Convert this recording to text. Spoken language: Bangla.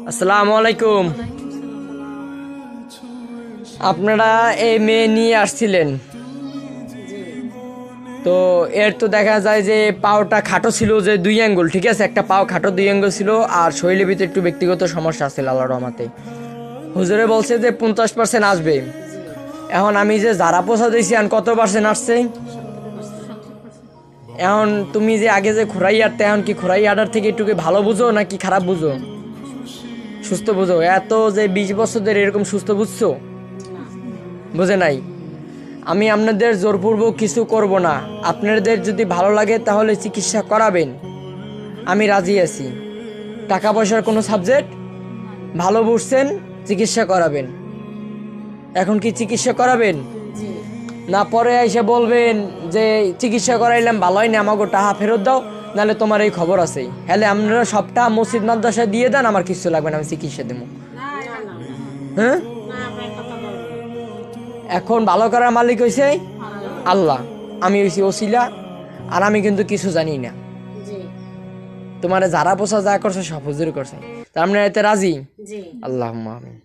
আসসালামু আলাইকুম। আপনারা এই মেয়ে নিয়ে আসছিলেন, তো এর তো দেখা যায় যে পাওটা খাটো ছিল, যে 2 আঙ্গুল, ঠিক আছে, একটা পাও খাটো 2 আঙ্গুল ছিল, আর শরীরের ভিতরে একটু ব্যক্তিগত সমস্যা আছে আল্লাহর রহমতে। হুজুরে বলছে যে 50% আসবে। এখন আমি যে যারা পোষা দিয়েছি, এখন কত পার্সেন্ট আসছে? এখন তুমি যে আগে যে খোরাই আটতে, এখন কি খোরাই আটার থেকে একটু কি ভালো বুঝো নাকি খারাপ বুঝো? সুস্থ বুঝো? এত যে 20 বছর ধরে এরকম সুস্থ বুঝছো? বুঝে নাই। আমি আপনাদের জোরপূর্বক কিছু করব না। আপনাদের যদি ভালো লাগে তাহলে চিকিৎসা করাবেন, আমি রাজি আছি। টাকা পয়সার কোনো সাবজেক্ট, ভালো বুঝছেন, চিকিৎসা করাবেন। এখন কি চিকিৎসা করাবেন? না পরে এসে বলবেন যে চিকিৎসা করাইলাম ভালো হয় না, আমাকে টাকা ফেরত দাও, নাহলে তোমার এই খবর আছে। হ্যালে আপনারা সবটা মসজিদ মাদ্রাসায় দিয়ে দেন, আমার কিছু লাগবে না, আমি চিকিৎসা দেবো। হ্যাঁ, এখন ভালো করার মালিক হয়েছে আল্লাহ, আমি হয়েছি ওসিলা, আর আমি কিন্তু কিছু জানি না। তোমার যারা পোষা যা করছে সব হুজুর করছে, তার মানে এতে রাজি। আল্লাহুম্মা আমিন।